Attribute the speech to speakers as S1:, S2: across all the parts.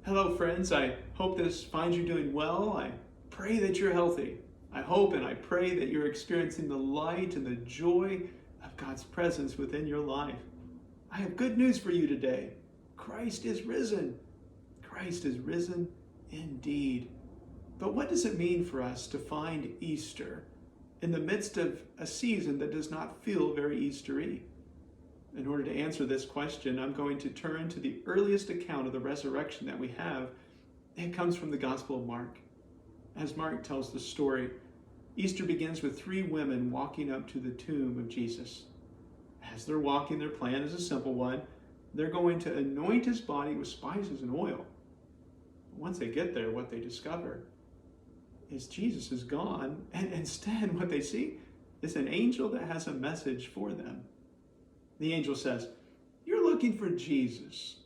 S1: Hello, friends. I hope this finds you doing well. I pray that you're healthy. I hope and I pray that you're experiencing the light and the joy of God's presence within your life. I have good news for you today. Christ is risen. Christ is risen indeed. But what does it mean for us to find Easter in the midst of a season that does not feel very Eastery? In order to answer this question, I'm going to turn to the earliest account of the resurrection that we have. It comes from the Gospel of Mark. As Mark tells the story, Easter begins with three women walking up to the tomb of Jesus. As they're walking, their plan is a simple one. They're going to anoint his body with spices and oil. Once they get there, what they discover is Jesus is gone, and instead what they see is an angel that has a message for them. The angel says, "You're looking for Jesus,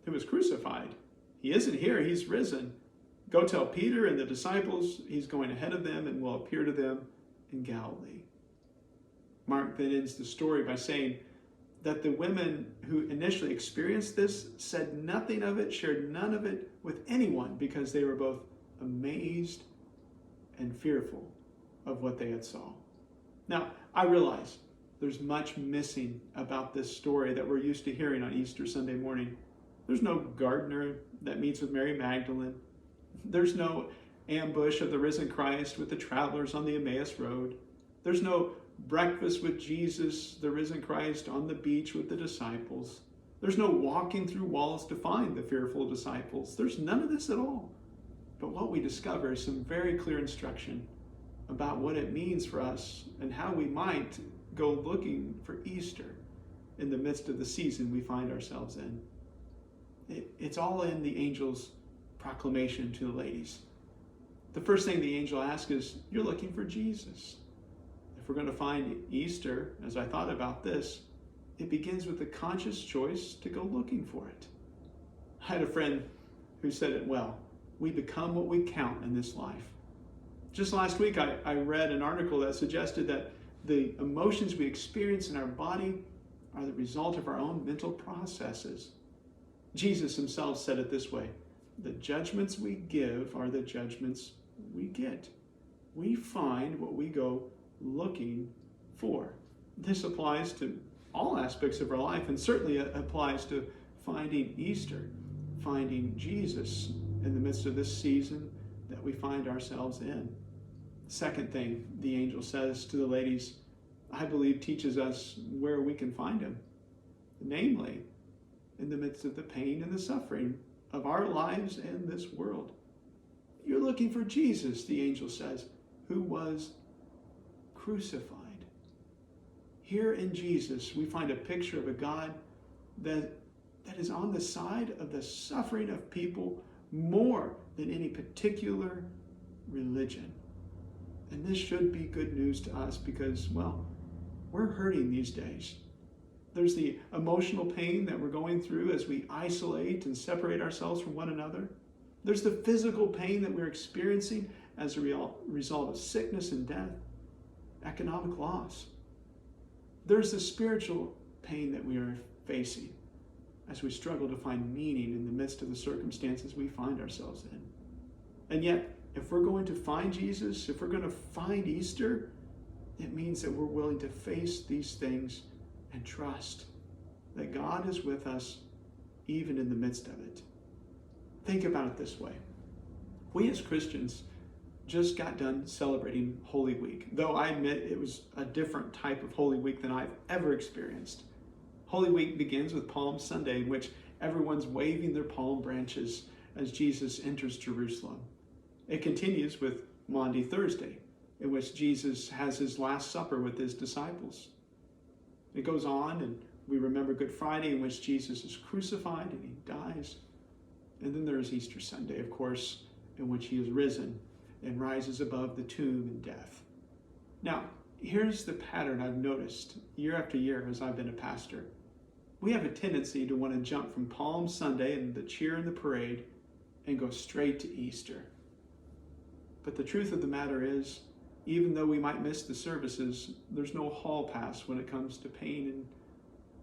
S1: who was crucified. He isn't here, he's risen. Go tell Peter and the disciples he's going ahead of them and will appear to them in Galilee." Mark then ends the story by saying that the women who initially experienced this said nothing of it, shared none of it with anyone, because they were both amazed and fearful of what they had saw. Now, I realize there's much missing about this story that we're used to hearing on Easter Sunday morning. There's no gardener that meets with Mary Magdalene. There's no ambush of the risen Christ with the travelers on the Emmaus Road. There's no breakfast with Jesus, the risen Christ, on the beach with the disciples. There's no walking through walls to find the fearful disciples. There's none of this at all. But what we discover is some very clear instruction about what it means for us and how we might go looking for Easter in the midst of the season we find ourselves in. It's all in the angel's proclamation to the ladies. The first thing the angel asks is, "You're looking for Jesus." If we're going to find Easter, as I thought about this, it begins with the conscious choice to go looking for it. I had a friend who said it well: we become what we count in this life. Just last week, I read an article that suggested that the emotions we experience in our body are the result of our own mental processes. Jesus himself said it this way: the judgments we give are the judgments we get. We find what we go looking for. This applies to all aspects of our life, and certainly it applies to finding Easter, finding Jesus in the midst of this season that we find ourselves in. Second thing the angel says to the ladies, I believe, teaches us where we can find him. Namely, in the midst of the pain and the suffering of our lives and this world. You're looking for Jesus, the angel says, who was crucified. Here in Jesus, we find a picture of a God that is on the side of the suffering of people more than any particular religion. And this should be good news to us because, well, we're hurting these days. There's the emotional pain that we're going through as we isolate and separate ourselves from one another. There's the physical pain that we're experiencing as a result of sickness and death, economic loss. There's the spiritual pain that we are facing as we struggle to find meaning in the midst of the circumstances we find ourselves in. And yet, if we're going to find Jesus, if we're going to find Easter, it means that we're willing to face these things and trust that God is with us even in the midst of it. Think about it this way. We as Christians just got done celebrating Holy Week, though I admit it was a different type of Holy Week than I've ever experienced. Holy Week begins with Palm Sunday, in which everyone's waving their palm branches as Jesus enters Jerusalem. It continues with Maundy Thursday, in which Jesus has his Last Supper with his disciples. It goes on, and we remember Good Friday, in which Jesus is crucified and he dies. And then there's Easter Sunday, of course, in which he is risen and rises above the tomb and death. Now, here's the pattern I've noticed year after year as I've been a pastor. We have a tendency to want to jump from Palm Sunday and the cheer and the parade and go straight to Easter. But the truth of the matter is, even though we might miss the services, there's no hall pass when it comes to pain and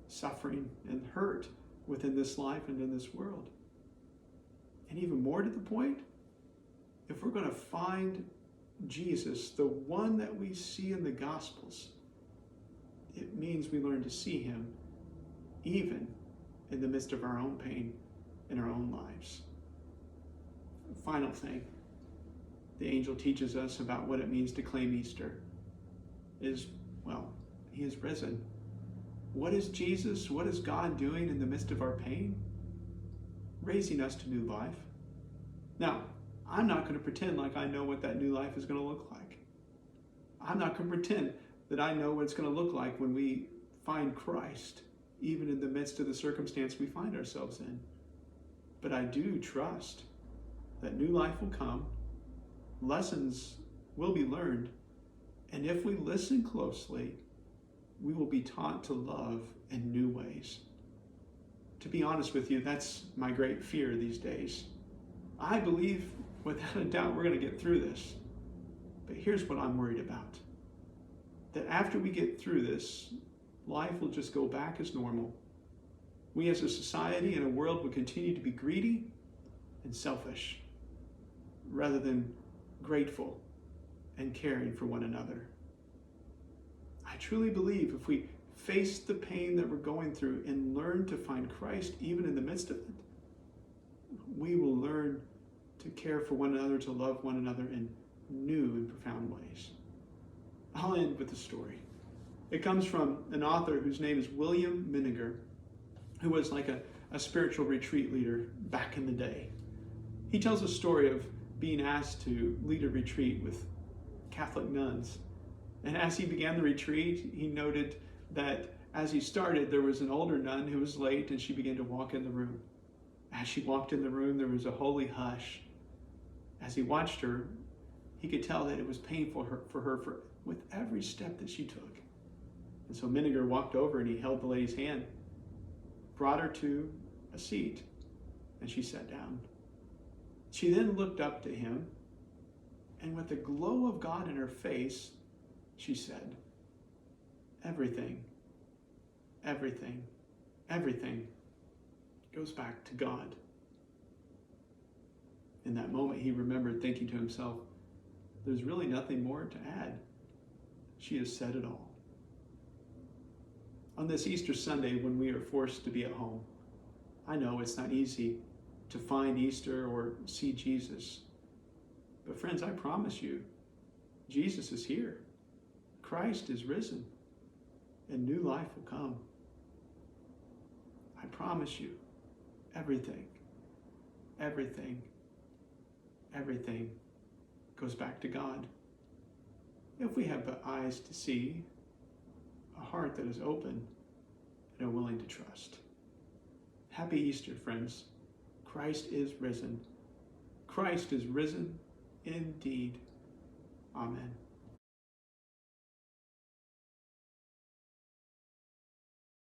S1: suffering and hurt within this life and in this world. And even more to the point, if we're going to find Jesus, the one that we see in the Gospels, it means we learn to see him even in the midst of our own pain in our own lives. Final thing the angel teaches us about what it means to claim Easter is, well, he is risen. What is Jesus? What is God doing in the midst of our pain? Raising us to new life. Now, I'm not going to pretend like I know what that new life is going to look like. I'm not going to pretend that I know what it's going to look like when we find Christ, even in the midst of the circumstance we find ourselves in. But I do trust that new life will come, lessons will be learned, and if we listen closely, we will be taught to love in new ways. To be honest with you, that's my great fear these days. I believe, without a doubt, we're going to get through this. But here's what I'm worried about. That after we get through this, life will just go back as normal. We as a society and a world will continue to be greedy and selfish, rather than grateful and caring for one another. I truly believe if we face the pain that we're going through and learn to find Christ even in the midst of it, we will learn to care for one another, to love one another in new and profound ways. I'll end with a story. It comes from an author whose name is William Miniger, who was like a spiritual retreat leader back in the day. He tells a story of being asked to lead a retreat with Catholic nuns. And as he began the retreat, he noted that as he started, there was an older nun who was late, and she began to walk in the room. As she walked in the room, there was a holy hush. As he watched her, he could tell that it was painful for her with every step that she took. And so Miniger walked over and he held the lady's hand, brought her to a seat, and she sat down. She then looked up to him, and with the glow of God in her face, she said, "Everything, everything, everything goes back to God." In that moment, he remembered thinking to himself, there's really nothing more to add. She has said it all. On this Easter Sunday, when we are forced to be at home, I know it's not easy to find Easter or see Jesus. But friends, I promise you, Jesus is here. Christ is risen, and new life will come. I promise you, everything, everything, everything goes back to God. If we have the eyes to see, a heart that is open, and are willing to trust. Happy Easter, friends. Christ is risen. Christ is risen indeed. Amen.